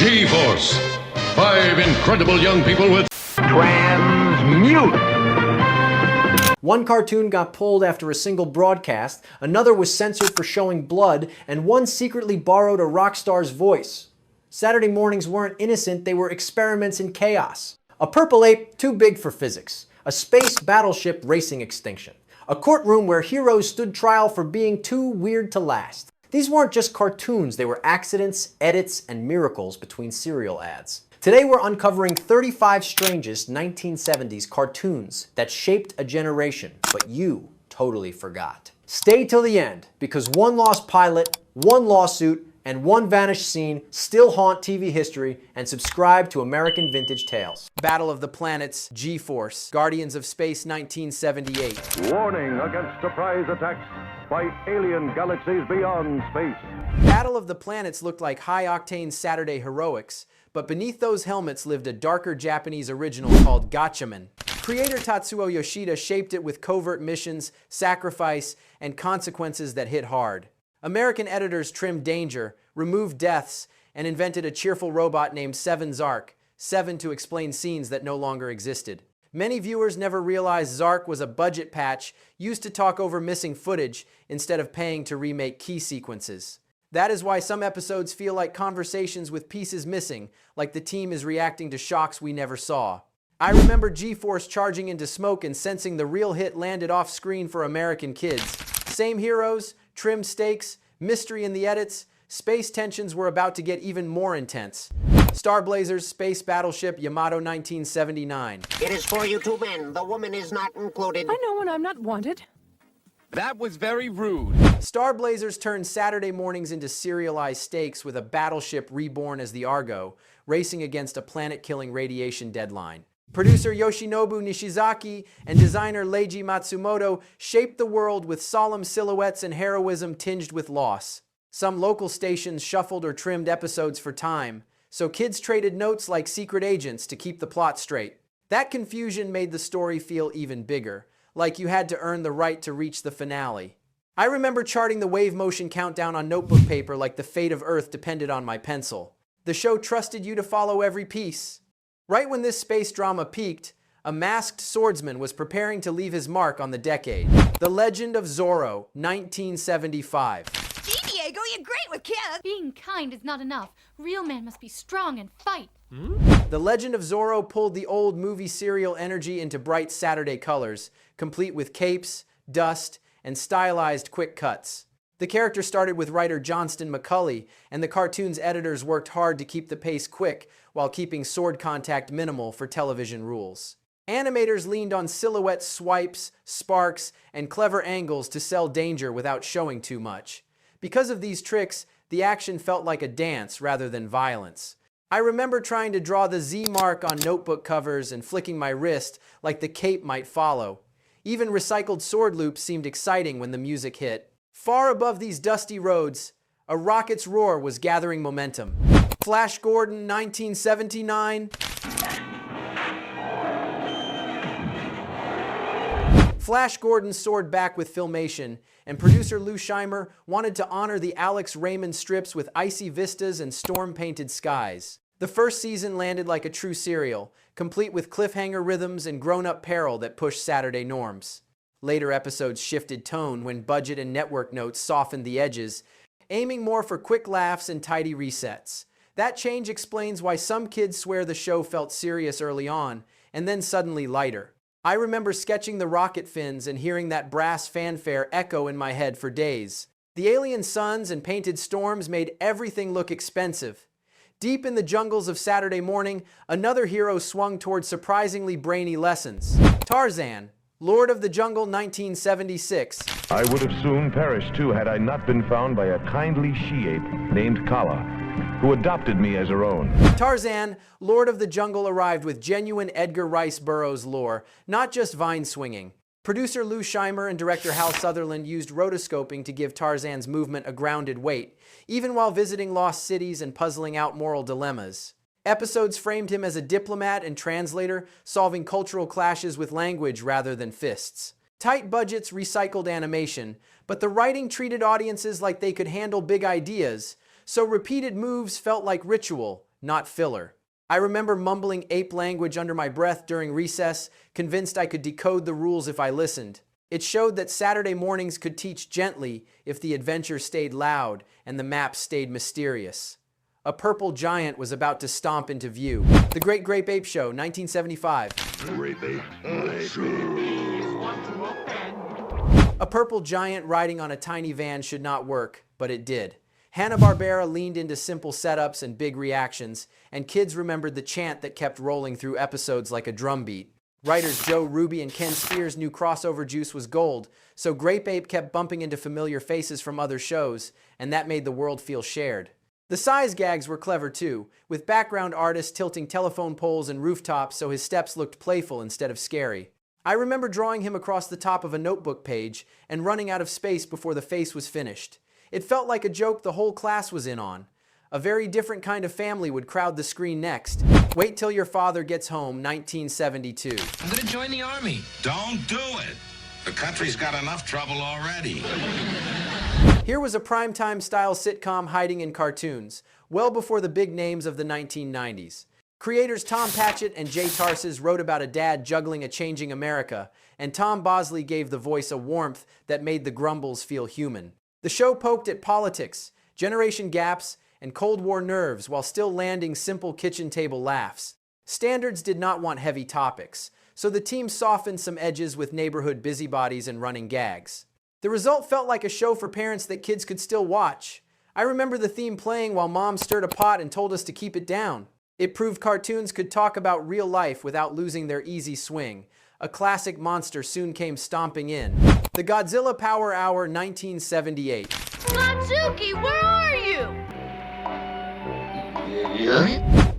G-Force. 5 incredible young people with Transmute. One cartoon got pulled after a single broadcast, another was censored for showing blood, and one secretly borrowed a rock star's voice. Saturday mornings weren't innocent, they were experiments in chaos. A purple ape too big for physics. A space battleship racing extinction. A courtroom where heroes stood trial for being too weird to last. These weren't just cartoons, they were accidents, edits, and miracles between cereal ads. Today we're uncovering 35 strangest 1970s cartoons that shaped a generation, but you totally forgot. Stay till the end, because one lost pilot, one lawsuit, and one vanished scene still haunt TV history, and subscribe to American Vintage Tales. Battle of the Planets, G-Force, Guardians of Space 1978. Warning against surprise attacks by alien galaxies beyond space. Battle of the Planets looked like high-octane Saturday heroics, but beneath those helmets lived a darker Japanese original called Gatchaman. Creator Tatsuo Yoshida shaped it with covert missions, sacrifice, and consequences that hit hard. American editors trimmed danger, removed deaths, and invented a cheerful robot named Seven Zark, Seven to explain scenes that no longer existed. Many viewers never realized Zark was a budget patch used to talk over missing footage instead of paying to remake key sequences. That is why some episodes feel like conversations with pieces missing, like the team is reacting to shocks we never saw. I remember G-Force charging into smoke and sensing the real hit landed off screen for American kids. Same heroes, trimmed stakes, mystery in the edits, space tensions were about to get even more intense. Star Blazers, Space Battleship, Yamato 1979. It is for you two men. The woman is not included. I know when I'm not wanted. That was very rude. Star Blazers turned Saturday mornings into serialized stakes with a battleship reborn as the Argo, racing against a planet-killing radiation deadline. Producer Yoshinobu Nishizaki and designer Leiji Matsumoto shaped the world with solemn silhouettes and heroism tinged with loss. Some local stations shuffled or trimmed episodes for time, so kids traded notes like secret agents to keep the plot straight. That confusion made the story feel even bigger, like you had to earn the right to reach the finale. I remember charting the wave motion countdown on notebook paper like the fate of Earth depended on my pencil. The show trusted you to follow every piece. Right when this space drama peaked, a masked swordsman was preparing to leave his mark on the decade. The Legend of Zorro, 1975. Gee, Diego, you're great with kids! Being kind is not enough. Real men must be strong and fight. The Legend of Zorro pulled the old movie serial energy into bright Saturday colors, complete with capes, dust, and stylized quick cuts. The character started with writer Johnston McCulley, and the cartoon's editors worked hard to keep the pace quick while keeping sword contact minimal for television rules. Animators leaned on silhouette swipes, sparks, and clever angles to sell danger without showing too much. Because of these tricks, the action felt like a dance rather than violence. I remember trying to draw the Z mark on notebook covers and flicking my wrist like the cape might follow. Even recycled sword loops seemed exciting when the music hit. Far above these dusty roads, a rocket's roar was gathering momentum. Flash Gordon, 1979. Flash Gordon soared back with Filmation, and producer Lou Scheimer wanted to honor the Alex Raymond strips with icy vistas and storm-painted skies. The first season landed like a true serial, complete with cliffhanger rhythms and grown-up peril that pushed Saturday norms. Later episodes shifted tone when budget and network notes softened the edges, aiming more for quick laughs and tidy resets. That change explains why some kids swear the show felt serious early on, and then suddenly lighter. I remember sketching the rocket fins and hearing that brass fanfare echo in my head for days. The alien suns and painted storms made everything look expensive. Deep in the jungles of Saturday morning, another hero swung toward surprisingly brainy lessons. Tarzan, Lord of the Jungle, 1976. I would have soon perished too had I not been found by a kindly she-ape named Kala, who adopted me as her own. Tarzan, Lord of the Jungle arrived with genuine Edgar Rice Burroughs lore, not just vine swinging. Producer Lou Scheimer and director Hal Sutherland used rotoscoping to give Tarzan's movement a grounded weight, even while visiting lost cities and puzzling out moral dilemmas. Episodes framed him as a diplomat and translator, solving cultural clashes with language rather than fists. Tight budgets recycled animation, but the writing treated audiences like they could handle big ideas, so repeated moves felt like ritual, not filler. I remember mumbling ape language under my breath during recess, convinced I could decode the rules if I listened. It showed that Saturday mornings could teach gently if the adventure stayed loud and the map stayed mysterious. A purple giant was about to stomp into view. The Great Grape Ape Show, 1975. A purple giant riding on a tiny van should not work, but it did. Hanna-Barbera leaned into simple setups and big reactions, and kids remembered the chant that kept rolling through episodes like a drum beat. Writers Joe Ruby and Ken Spears knew crossover juice was gold, so Grape Ape kept bumping into familiar faces from other shows, and that made the world feel shared. The size gags were clever too, with background artists tilting telephone poles and rooftops so his steps looked playful instead of scary. I remember drawing him across the top of a notebook page and running out of space before the face was finished. It felt like a joke the whole class was in on. A very different kind of family would crowd the screen next. Wait Till Your Father Gets Home, 1972. I'm gonna join the army. Don't do it. The country's got enough trouble already. Here was a primetime-style sitcom hiding in cartoons, well before the big names of the 1990s. Creators Tom Patchett and Jay Tarses wrote about a dad juggling a changing America, and Tom Bosley gave the voice a warmth that made the Grumbles feel human. The show poked at politics, generation gaps, and Cold War nerves while still landing simple kitchen table laughs. Standards did not want heavy topics, so the team softened some edges with neighborhood busybodies and running gags. The result felt like a show for parents that kids could still watch. I remember the theme playing while Mom stirred a pot and told us to keep it down. It proved cartoons could talk about real life without losing their easy swing. A classic monster soon came stomping in. The Godzilla Power Hour, 1978. Natsuki, where are you?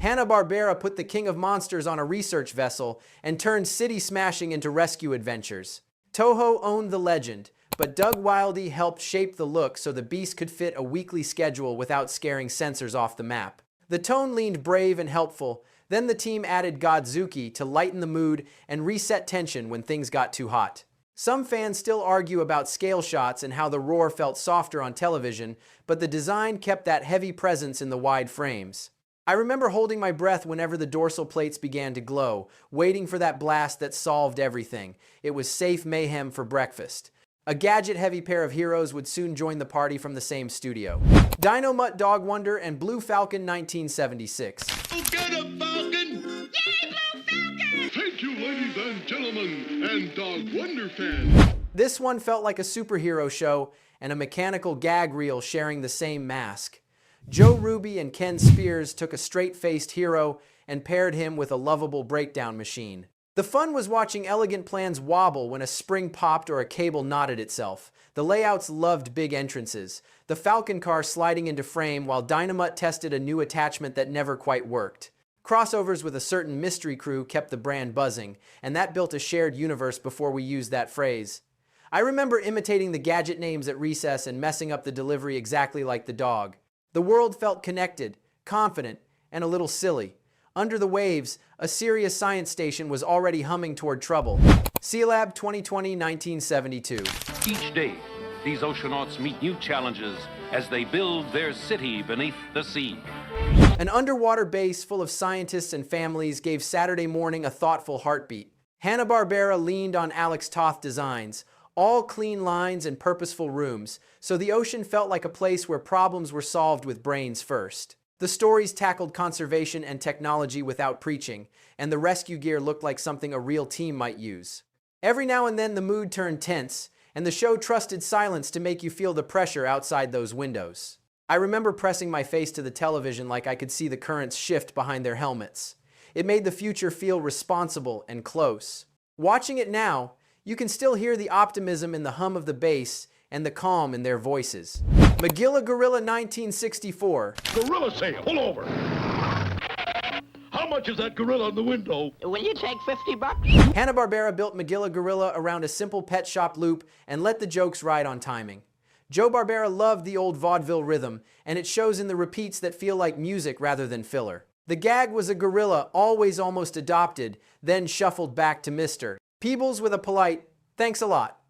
Hanna-Barbera put the king of monsters on a research vessel and turned city smashing into rescue adventures. Toho owned the legend, but Doug Wildey helped shape the look so the beast could fit a weekly schedule without scaring censors off the map. The tone leaned brave and helpful. Then the team added Godzuki to lighten the mood and reset tension when things got too hot. Some fans still argue about scale shots and how the roar felt softer on television, but the design kept that heavy presence in the wide frames. I remember holding my breath whenever the dorsal plates began to glow, waiting for that blast that solved everything. It was safe mayhem for breakfast. A gadget-heavy pair of heroes would soon join the party from the same studio. Dino Mutt Dog Wonder and Blue Falcon, 1976. Get a falcon! Yay, Blue Falcon! Thank you, ladies and gentlemen, and Dog Wonder fans. This one felt like a superhero show and a mechanical gag reel sharing the same mask. Joe Ruby and Ken Spears took a straight-faced hero and paired him with a lovable breakdown machine. The fun was watching elegant plans wobble when a spring popped or a cable knotted itself. The layouts loved big entrances, the Falcon car sliding into frame while Dynamut tested a new attachment that never quite worked. Crossovers with a certain mystery crew kept the brand buzzing, and that built a shared universe before we used that phrase. I remember imitating the gadget names at recess and messing up the delivery exactly like the dog. The world felt connected, confident, and a little silly. Under the waves, a serious science station was already humming toward trouble. Sealab 2020, 1972. Each day, these oceanauts meet new challenges as they build their city beneath the sea. An underwater base full of scientists and families gave Saturday morning a thoughtful heartbeat. Hanna-Barbera leaned on Alex Toth designs, all clean lines and purposeful rooms, so the ocean felt like a place where problems were solved with brains first. The stories tackled conservation and technology without preaching, and the rescue gear looked like something a real team might use. Every now and then the mood turned tense, and the show trusted silence to make you feel the pressure outside those windows. I remember pressing my face to the television like I could see the currents shift behind their helmets. It made the future feel responsible and close. Watching it now, you can still hear the optimism in the hum of the bass and the calm in their voices. Magilla Gorilla 1964. Gorilla sale, pull over. How much is that gorilla in the window? Will you take $50? Hanna-Barbera built Magilla Gorilla around a simple pet shop loop and let the jokes ride on timing. Joe Barbera loved the old vaudeville rhythm, and it shows in the repeats that feel like music rather than filler. The gag was a gorilla always almost adopted, then shuffled back to Mr. Peebles with a polite, "Thanks a lot."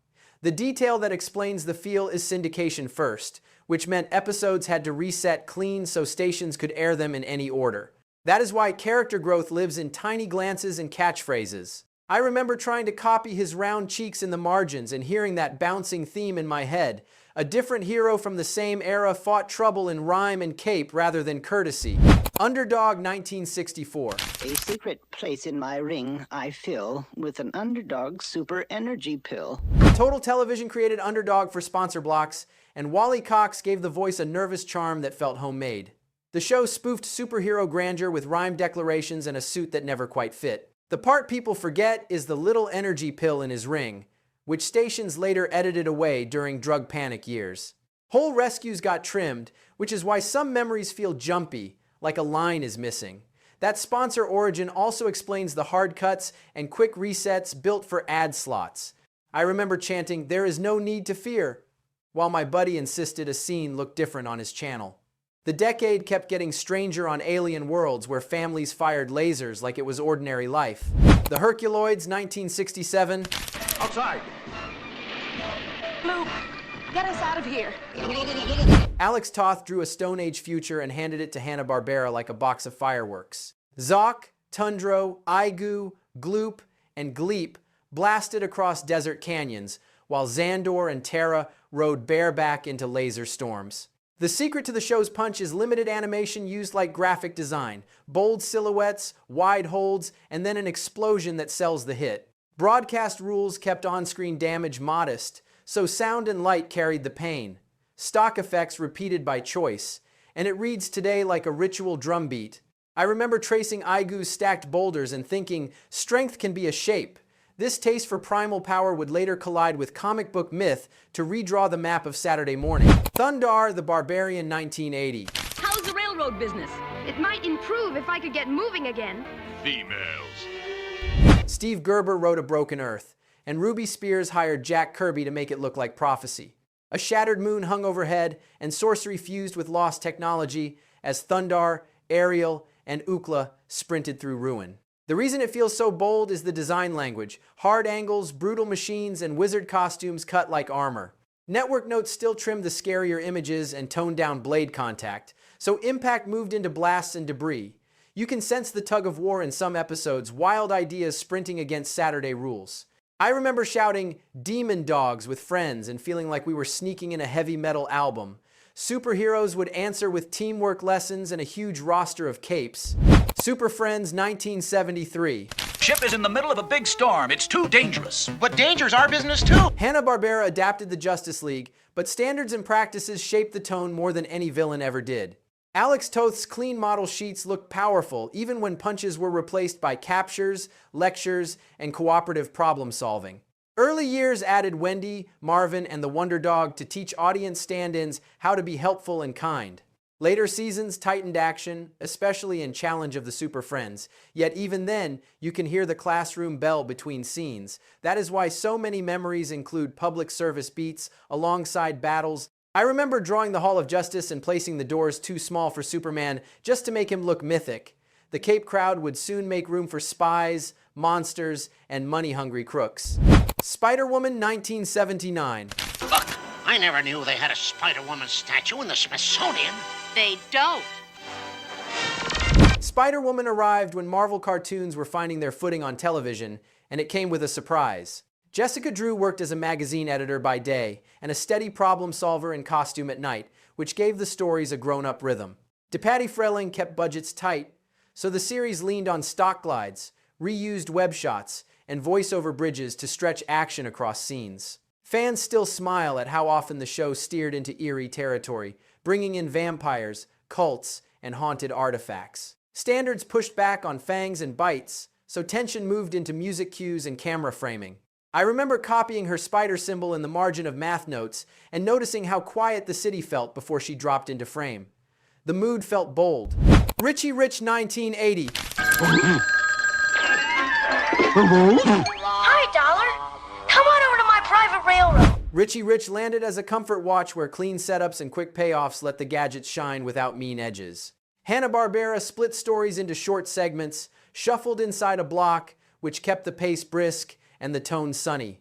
The detail that explains the feel is syndication first, which meant episodes had to reset clean so stations could air them in any order. That is why character growth lives in tiny glances and catchphrases. I remember trying to copy his round cheeks in the margins and hearing that bouncing theme in my head. A different hero from the same era fought trouble in rhyme and cape rather than courtesy. Underdog 1964. A secret place in my ring I fill with an Underdog super energy pill. Total Television created Underdog for sponsor blocks, and Wally Cox gave the voice a nervous charm that felt homemade. The show spoofed superhero grandeur with rhyme declarations and a suit that never quite fit. The part people forget is the little energy pill in his ring, which stations later edited away during drug panic years. Whole rescues got trimmed, which is why some memories feel jumpy, like a line is missing. That sponsor origin also explains the hard cuts and quick resets built for ad slots. I remember chanting, "There is no need to fear," while my buddy insisted a scene looked different on his channel. The decade kept getting stranger on alien worlds where families fired lasers like it was ordinary life. The Herculoids, 1967. Outside! Luke, get us out of here. Alex Toth drew a Stone Age future and handed it to Hanna-Barbera like a box of fireworks. Zoc, Tundro, Aigu, Gloop, and Gleep blasted across desert canyons, while Xandor and Terra rode bareback into laser storms. The secret to the show's punch is limited animation used like graphic design, bold silhouettes, wide holds, and then an explosion that sells the hit. Broadcast rules kept on-screen damage modest, so sound and light carried the pain. Stock effects repeated by choice, and it reads today like a ritual drumbeat. I remember tracing Aigu's stacked boulders and thinking, strength can be a shape. This taste for primal power would later collide with comic book myth to redraw the map of Saturday morning. Thundar the Barbarian, 1980. How's the railroad business? It might improve if I could get moving again. Females. Steve Gerber wrote A Broken Earth, and Ruby Spears hired Jack Kirby to make it look like prophecy. A shattered moon hung overhead, and sorcery fused with lost technology as Thundar, Ariel, and Ukla sprinted through ruin. The reason it feels so bold is the design language. Hard angles, brutal machines, and wizard costumes cut like armor. Network notes still trimmed the scarier images and toned down blade contact, so impact moved into blasts and debris. You can sense the tug of war in some episodes, wild ideas sprinting against Saturday rules. I remember shouting, "Demon Dogs" with friends and feeling like we were sneaking in a heavy metal album. Superheroes would answer with teamwork lessons and a huge roster of capes. Super Friends, 1973. Ship is in the middle of a big storm. It's too dangerous. But danger's our business too. Hanna-Barbera adapted the Justice League, but standards and practices shaped the tone more than any villain ever did. Alex Toth's clean model sheets looked powerful, even when punches were replaced by captures, lectures, and cooperative problem solving. Early years added Wendy, Marvin, and the Wonder Dog to teach audience stand-ins how to be helpful and kind. Later seasons tightened action, especially in Challenge of the Super Friends. Yet even then, you can hear the classroom bell between scenes. That is why so many memories include public service beats alongside battles. I remember drawing the Hall of Justice and placing the doors too small for Superman just to make him look mythic. The Cape crowd would soon make room for spies, monsters, and money-hungry crooks. Spider-Woman, 1979. Look, I never knew they had a Spider-Woman statue in the Smithsonian. They don't. Spider-Woman arrived when Marvel cartoons were finding their footing on television, and it came with a surprise. Jessica Drew worked as a magazine editor by day and a steady problem solver in costume at night, which gave the stories a grown-up rhythm. DePatty Frelling kept budgets tight, so the series leaned on stock glides, reused web shots, and voiceover bridges to stretch action across scenes. Fans still smile at how often the show steered into eerie territory, bringing in vampires, cults, and haunted artifacts. Standards pushed back on fangs and bites, so tension moved into music cues and camera framing. I remember copying her spider symbol in the margin of math notes and noticing how quiet the city felt before she dropped into frame. The mood felt bold. Richie Rich, 1980. Hi, Dollar. Come on over to my private railroad. Richie Rich landed as a comfort watch where clean setups and quick payoffs let the gadgets shine without mean edges. Hanna-Barbera split stories into short segments, shuffled inside a block, which kept the pace brisk and the tone sunny.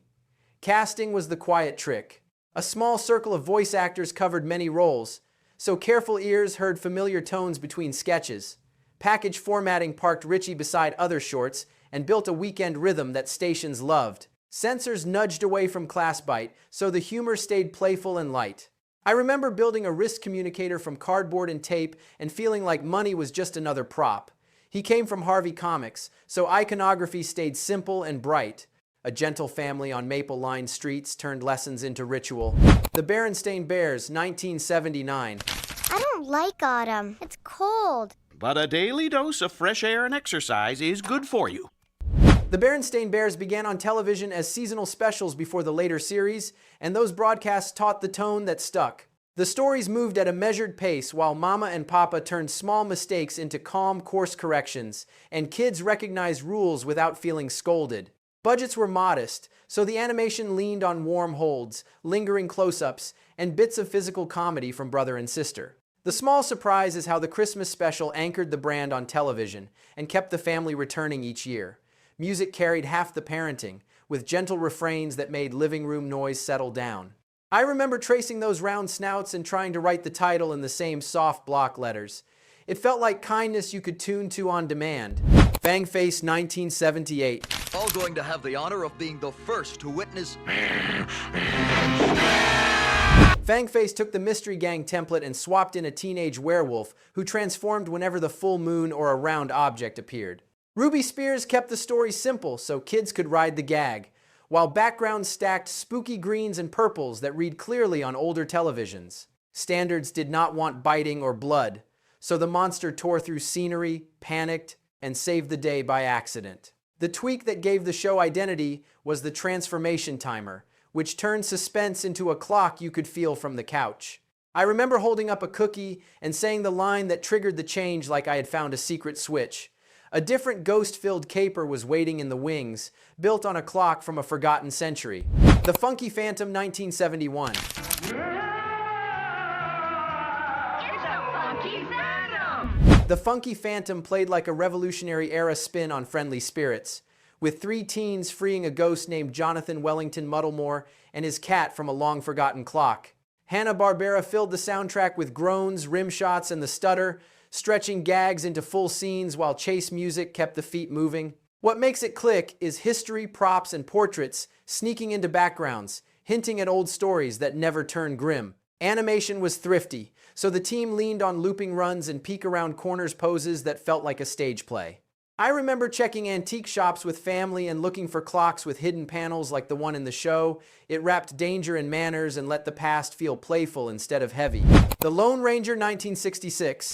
Casting was the quiet trick. A small circle of voice actors covered many roles, so careful ears heard familiar tones between sketches. Package formatting parked Richie beside other shorts and built a weekend rhythm that stations loved. Censors nudged away from class bite, so the humor stayed playful and light. I remember building a wrist communicator from cardboard and tape and feeling like money was just another prop. He came from Harvey Comics, so iconography stayed simple and bright. A gentle family on maple-lined streets turned lessons into ritual. The Berenstain Bears, 1979. I don't like autumn. It's cold. But a daily dose of fresh air and exercise is good for you. The Berenstain Bears began on television as seasonal specials before the later series, and those broadcasts taught the tone that stuck. The stories moved at a measured pace while Mama and Papa turned small mistakes into calm course corrections, and kids recognized rules without feeling scolded. Budgets were modest, so the animation leaned on warm holds, lingering close-ups, and bits of physical comedy from brother and sister. The small surprise is how the Christmas special anchored the brand on television and kept the family returning each year. Music carried half the parenting, with gentle refrains that made living room noise settle down. I remember tracing those round snouts and trying to write the title in the same soft block letters. It felt like kindness you could tune to on demand. Fangface, 1978. All going to have the honor of being the first to witness... Fangface took the Mystery Gang template and swapped in a teenage werewolf who transformed whenever the full moon or a round object appeared. Ruby Spears kept the story simple so kids could ride the gag, while backgrounds stacked spooky greens and purples that read clearly on older televisions. Standards did not want biting or blood, so the monster tore through scenery, panicked, and saved the day by accident. The tweak that gave the show identity was the transformation timer, which turned suspense into a clock you could feel from the couch. I remember holding up a cookie and saying the line that triggered the change like I had found a secret switch. A different ghost-filled caper was waiting in the wings, built on a clock from a forgotten century. The Funky Phantom, 1971. It's a funky phantom! The Funky Phantom played like a Revolutionary-era spin on Friendly Spirits, with three teens freeing a ghost named Jonathan Wellington Muddlemore and his cat from a long-forgotten clock. Hanna-Barbera filled the soundtrack with groans, rim shots, and the stutter, stretching gags into full scenes while chase music kept the feet moving. What makes it click is history, props, and portraits sneaking into backgrounds, hinting at old stories that never turn grim. Animation was thrifty, so the team leaned on looping runs and peek-around corners poses that felt like a stage play. I remember checking antique shops with family and looking for clocks with hidden panels like the one in the show. It wrapped danger in manners and let the past feel playful instead of heavy. The Lone Ranger, 1966.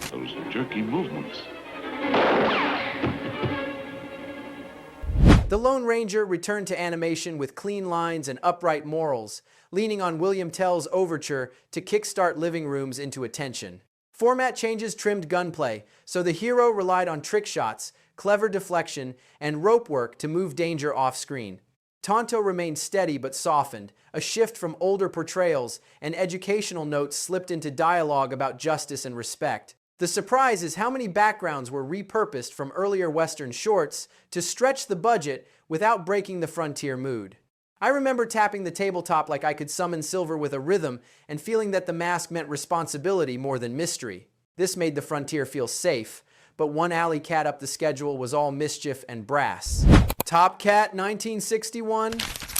Those jerky movements. The Lone Ranger returned to animation with clean lines and upright morals, leaning on William Tell's overture to kickstart living rooms into attention. Format changes trimmed gunplay, so the hero relied on trick shots, clever deflection, and rope work to move danger off-screen. Tonto remained steady but softened, a shift from older portrayals, and educational notes slipped into dialogue about justice and respect. The surprise is how many backgrounds were repurposed from earlier Western shorts to stretch the budget without breaking the frontier mood. I remember tapping the tabletop like I could summon silver with a rhythm and feeling that the mask meant responsibility more than mystery. This made the frontier feel safe, but one alley cat up the schedule was all mischief and brass. Top Cat, 1961.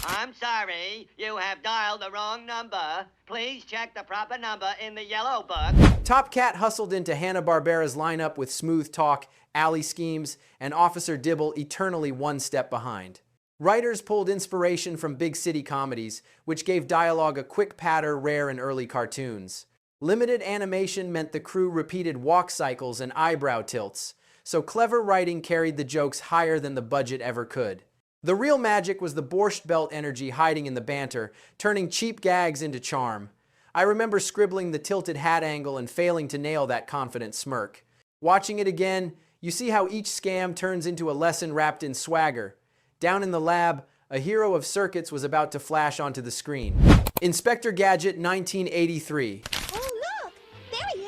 I'm sorry, you have dialed the wrong number. Please check the proper number in the yellow book. Top Cat hustled into Hanna-Barbera's lineup with smooth talk, alley schemes, and Officer Dibble eternally one step behind. Writers pulled inspiration from big city comedies, which gave dialogue a quick patter rare in early cartoons. Limited animation meant the crew repeated walk cycles and eyebrow tilts, so clever writing carried the jokes higher than the budget ever could. The real magic was the Borscht Belt energy hiding in the banter, turning cheap gags into charm. I remember scribbling the tilted hat angle and failing to nail that confident smirk. Watching it again, you see how each scam turns into a lesson wrapped in swagger. Down in the lab, a hero of circuits was about to flash onto the screen. Inspector Gadget, 1983. Oh, look! There he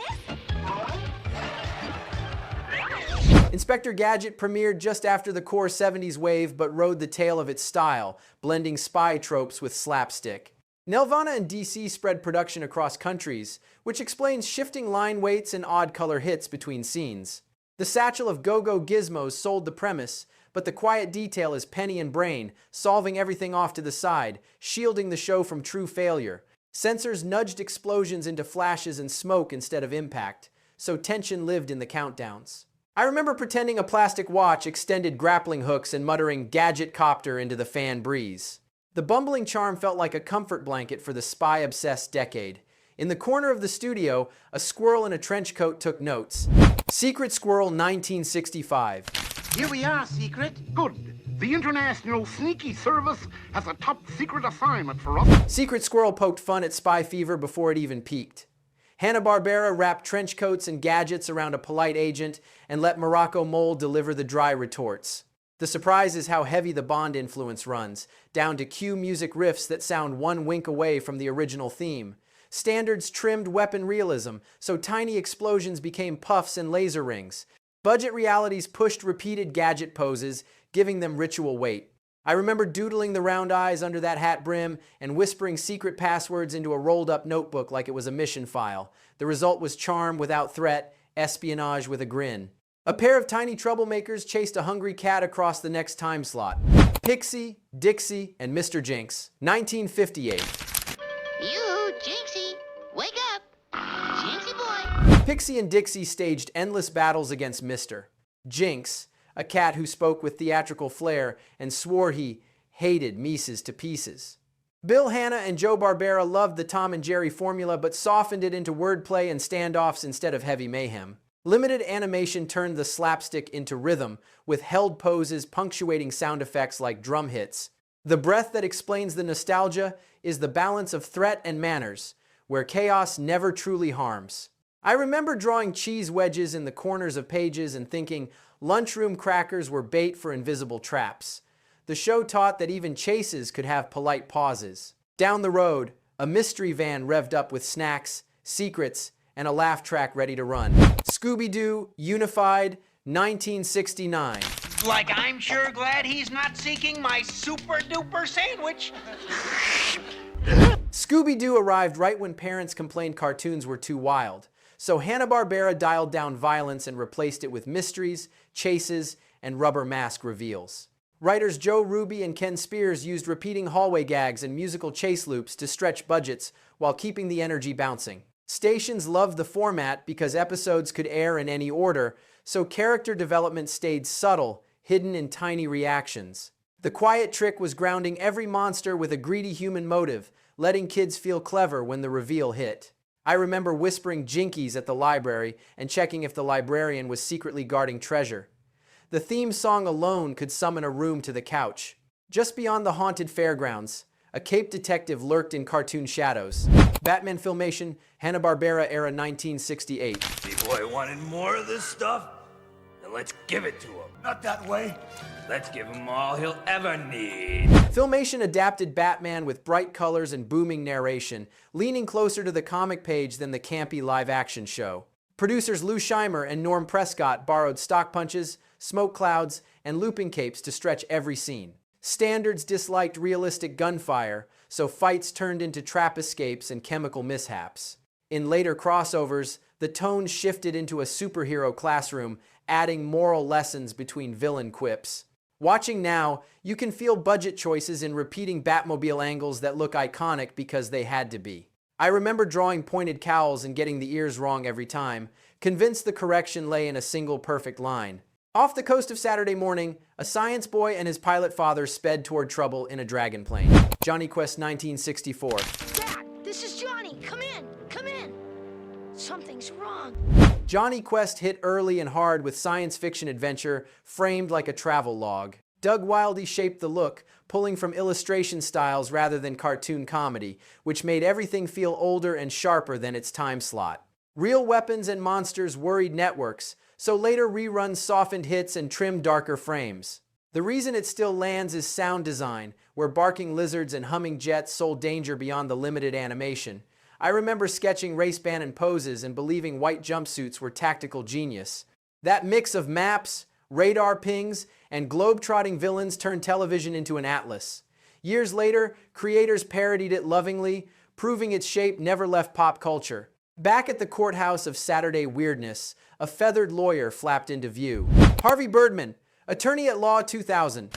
is! Inspector Gadget premiered just after the core 70s wave but rode the tail of its style, blending spy tropes with slapstick. Nelvana and DC spread production across countries, which explains shifting line weights and odd color hits between scenes. The satchel of go-go gizmos sold the premise, but the quiet detail is Penny and Brain, solving everything off to the side, shielding the show from true failure. Sensors nudged explosions into flashes and smoke instead of impact, so tension lived in the countdowns. I remember pretending a plastic watch extended grappling hooks and muttering "gadget copter" into the fan breeze. The bumbling charm felt like a comfort blanket for the spy-obsessed decade. In the corner of the studio, a squirrel in a trench coat took notes. Secret Squirrel 1965. Here we are, Secret. Good. The International Sneaky Service has a top secret assignment for us. Secret Squirrel poked fun at spy fever before it even peaked. Hanna-Barbera wrapped trench coats and gadgets around a polite agent and let Morocco Mole deliver the dry retorts. The surprise is how heavy the Bond influence runs, down to cue music riffs that sound one wink away from the original theme. Standards trimmed weapon realism, so tiny explosions became puffs and laser rings. Budget realities pushed repeated gadget poses, giving them ritual weight. I remember doodling the round eyes under that hat brim and whispering secret passwords into a rolled-up notebook like it was a mission file. The result was charm without threat, espionage with a grin. A pair of tiny troublemakers chased a hungry cat across the next time slot. Pixie, Dixie, and Mr. Jinx, 1958. You, Jinxie, wake up. Jinxie boy. Pixie and Dixie staged endless battles against Mr. Jinx, a cat who spoke with theatrical flair and swore he hated Mises to pieces. Bill Hanna and Joe Barbera loved the Tom and Jerry formula but softened it into wordplay and standoffs instead of heavy mayhem. Limited animation turned the slapstick into rhythm, with held poses punctuating sound effects like drum hits. The breath that explains the nostalgia is the balance of threat and manners, where chaos never truly harms. I remember drawing cheese wedges in the corners of pages and thinking lunchroom crackers were bait for invisible traps. The show taught that even chases could have polite pauses. Down the road, a mystery van revved up with snacks, secrets, and a laugh track ready to run. Scooby-Doo, Unified, 1969. Like I'm sure glad he's not seeking my super-duper sandwich. Scooby-Doo arrived right when parents complained cartoons were too wild. So Hanna-Barbera dialed down violence and replaced it with mysteries, chases, and rubber mask reveals. Writers Joe Ruby and Ken Spears used repeating hallway gags and musical chase loops to stretch budgets while keeping the energy bouncing. Stations loved the format because episodes could air in any order, so character development stayed subtle, hidden in tiny reactions. The quiet trick was grounding every monster with a greedy human motive, letting kids feel clever when the reveal hit. I remember whispering jinkies at the library and checking if the librarian was secretly guarding treasure. The theme song alone could summon a room to the couch. Just beyond the haunted fairgrounds, a Cape detective lurked in cartoon shadows. Batman Filmation, Hanna-Barbera era 1968. B-boy wanted more of this stuff? Then let's give it to him. Not that way. Let's give him all he'll ever need. Filmation adapted Batman with bright colors and booming narration, leaning closer to the comic page than the campy live-action show. Producers Lou Scheimer and Norm Prescott borrowed stock punches, smoke clouds, and looping capes to stretch every scene. Standards disliked realistic gunfire, so fights turned into trap escapes and chemical mishaps. In later crossovers, the tone shifted into a superhero classroom, adding moral lessons between villain quips. Watching now, you can feel budget choices in repeating Batmobile angles that look iconic because they had to be. I remember drawing pointed cowls and getting the ears wrong every time, convinced the correction lay in a single perfect line. Off the coast of Saturday morning, a science boy and his pilot father sped toward trouble in a dragon plane. Johnny Quest 1964. Dad, this is Johnny. Come in. Come in. Something's wrong. Johnny Quest hit early and hard with science fiction adventure framed like a travel log. Doug Wildey shaped the look, pulling from illustration styles rather than cartoon comedy, which made everything feel older and sharper than its time slot. Real weapons and monsters worried networks, so later reruns softened hits and trimmed darker frames. The reason it still lands is sound design, where barking lizards and humming jets sold danger beyond the limited animation. I remember sketching race bannon poses and believing white jumpsuits were tactical genius. That mix of maps, radar pings, and globe-trotting villains turned television into an atlas. Years later, creators parodied it lovingly, proving its shape never left pop culture. Back at the courthouse of Saturday weirdness, a feathered lawyer flapped into view. Harvey Birdman, attorney at law 2000.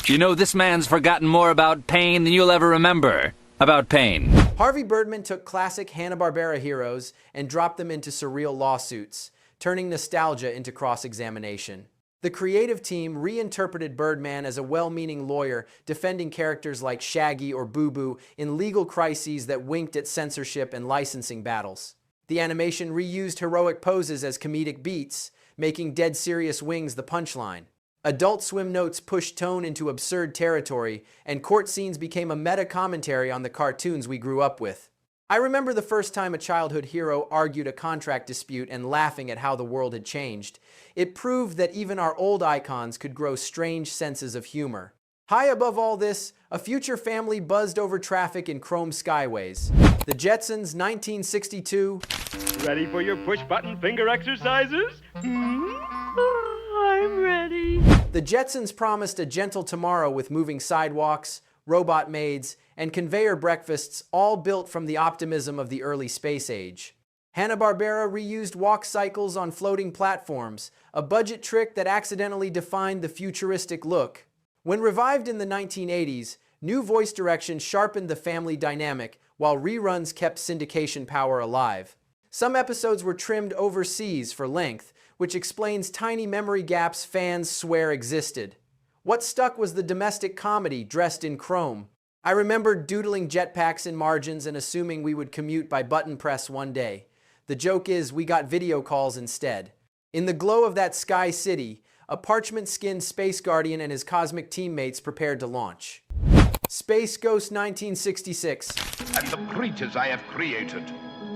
You know, this man's forgotten more about pain than you'll ever remember about pain. Harvey Birdman took classic Hanna-Barbera heroes and dropped them into surreal lawsuits, turning nostalgia into cross-examination. The creative team reinterpreted Birdman as a well-meaning lawyer defending characters like Shaggy or Boo Boo in legal crises that winked at censorship and licensing battles. The animation reused heroic poses as comedic beats, making dead serious wings the punchline. Adult Swim notes pushed tone into absurd territory, and court scenes became a meta-commentary on the cartoons we grew up with. I remember the first time a childhood hero argued a contract dispute and laughing at how the world had changed. It proved that even our old icons could grow strange senses of humor. High above all this, a future family buzzed over traffic in chrome skyways. The Jetsons, 1962. Ready for your push-button finger exercises? I'm ready. The Jetsons promised a gentle tomorrow with moving sidewalks, robot maids, and conveyor breakfasts, all built from the optimism of the early space age. Hanna-Barbera reused walk cycles on floating platforms, a budget trick that accidentally defined the futuristic look. When revived in the 1980s, new voice direction sharpened the family dynamic, while reruns kept syndication power alive. Some episodes were trimmed overseas for length, which explains tiny memory gaps fans swear existed. What stuck was the domestic comedy dressed in chrome. I remember doodling jetpacks in margins and assuming we would commute by button press one day. The joke is we got video calls instead. In the glow of that sky city, a parchment-skinned space guardian and his cosmic teammates prepared to launch. Space Ghost 1966. And the creatures I have created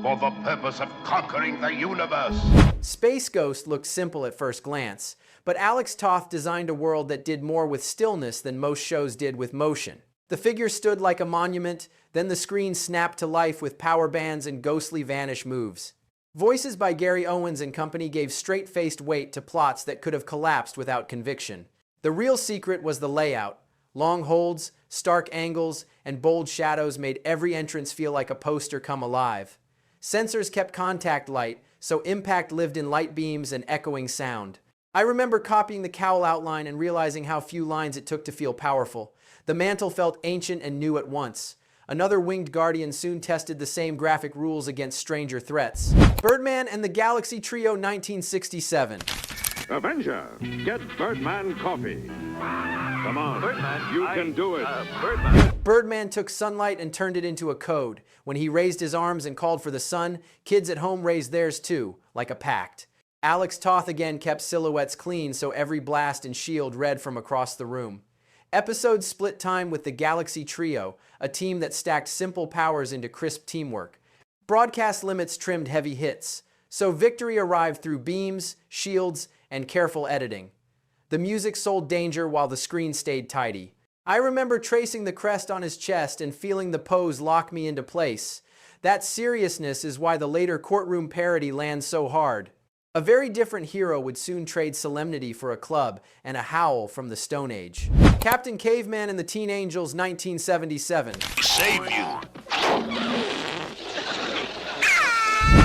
for the purpose of conquering the universe. Space Ghost looked simple at first glance, but Alex Toth designed a world that did more with stillness than most shows did with motion. The figure stood like a monument, then the screen snapped to life with power bands and ghostly vanish moves. Voices by Gary Owens and company gave straight-faced weight to plots that could have collapsed without conviction. The real secret was the layout. Long holds, stark angles, and bold shadows made every entrance feel like a poster come alive. Sensors kept contact light, so impact lived in light beams and echoing sound. I remember copying the cowl outline and realizing how few lines it took to feel powerful. The mantle felt ancient and new at once. Another winged guardian soon tested the same graphic rules against stranger threats. Birdman and the Galaxy Trio 1967. Avenger, get Birdman coffee. Come on, Birdman, you can do it. Birdman took sunlight and turned it into a code. When he raised his arms and called for the sun, kids at home raised theirs too, like a pact. Alex Toth again kept silhouettes clean so every blast and shield read from across the room. Episodes split time with the Galaxy Trio, a team that stacked simple powers into crisp teamwork. Broadcast limits trimmed heavy hits, so victory arrived through beams, shields, and careful editing. The music sold danger while the screen stayed tidy. I remember tracing the crest on his chest and feeling the pose lock me into place. That seriousness is why the later courtroom parody lands so hard. A very different hero would soon trade solemnity for a club and a howl from the Stone Age. Captain Caveman and the Teen Angels 1977. Save you.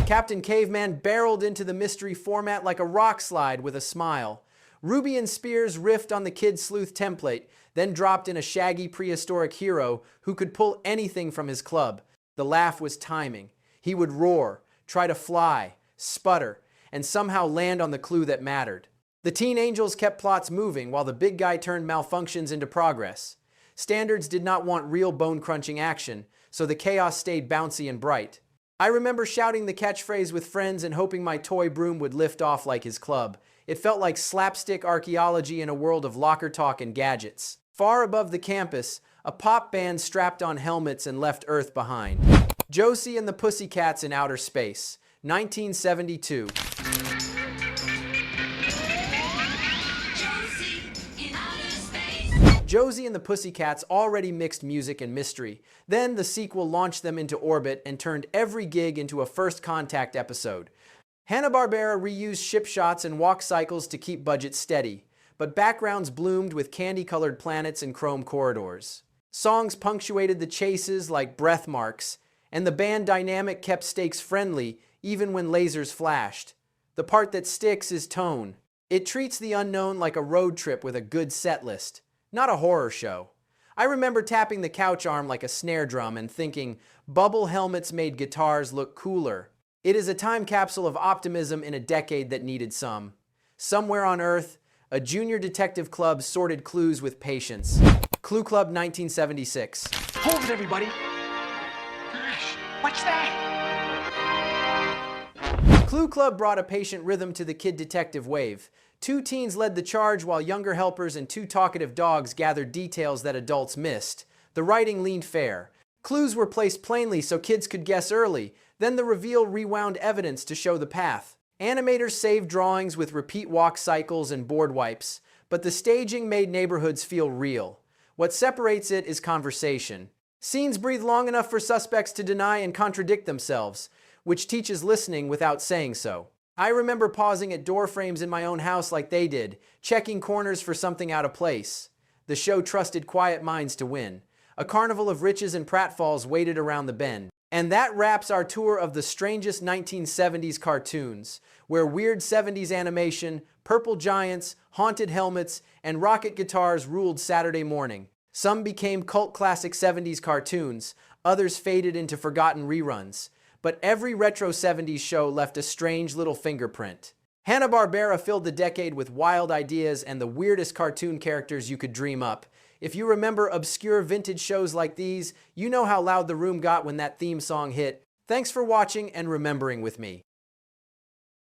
Captain Caveman barreled into the mystery format like a rock slide with a smile. Ruby and Spears riffed on the Kid Sleuth template, then dropped in a shaggy prehistoric hero who could pull anything from his club. The laugh was timing. He would roar, try to fly, sputter, and somehow land on the clue that mattered. The Teen Angels kept plots moving while the big guy turned malfunctions into progress. Standards did not want real bone-crunching action, so the chaos stayed bouncy and bright. I remember shouting the catchphrase with friends and hoping my toy broom would lift off like his club. It felt like slapstick archaeology in a world of locker talk and gadgets. Far above the campus, a pop band strapped on helmets and left Earth behind. Josie and the Pussycats in Outer Space, 1972. Josie and the Pussycats already mixed music and mystery. Then the sequel launched them into orbit and turned every gig into a First Contact episode. Hanna-Barbera reused ship shots and walk cycles to keep budgets steady, but backgrounds bloomed with candy-colored planets and chrome corridors. Songs punctuated the chases like breath marks, and the band dynamic kept stakes friendly even when lasers flashed. The part that sticks is tone. It treats the unknown like a road trip with a good set list, not a horror show. I remember tapping the couch arm like a snare drum and thinking, bubble helmets made guitars look cooler. It is a time capsule of optimism in a decade that needed some. Somewhere on Earth, a junior detective club sorted clues with patience. Clue Club 1976. Hold it, everybody. Gosh, what's that? Clue Club brought a patient rhythm to the kid detective wave. 2 teens led the charge while younger helpers and 2 talkative dogs gathered details that adults missed. The writing leaned fair. Clues were placed plainly so kids could guess early. Then the reveal rewound evidence to show the path. Animators saved drawings with repeat walk cycles and board wipes, but the staging made neighborhoods feel real. What separates it is conversation. Scenes breathe long enough for suspects to deny and contradict themselves, which teaches listening without saying so. I remember pausing at door frames in my own house like they did, checking corners for something out of place. The show trusted quiet minds to win. A carnival of riches and pratfalls waited around the bend. And that wraps our tour of the strangest 1970s cartoons, where weird 70s animation, purple giants, haunted helmets, and rocket guitars ruled Saturday morning. Some became cult classic 70s cartoons, others faded into forgotten reruns. But every retro 70s show left a strange little fingerprint. Hanna-Barbera filled the decade with wild ideas and the weirdest cartoon characters you could dream up. If you remember obscure vintage shows like these, you know how loud the room got when that theme song hit. Thanks for watching and remembering with me.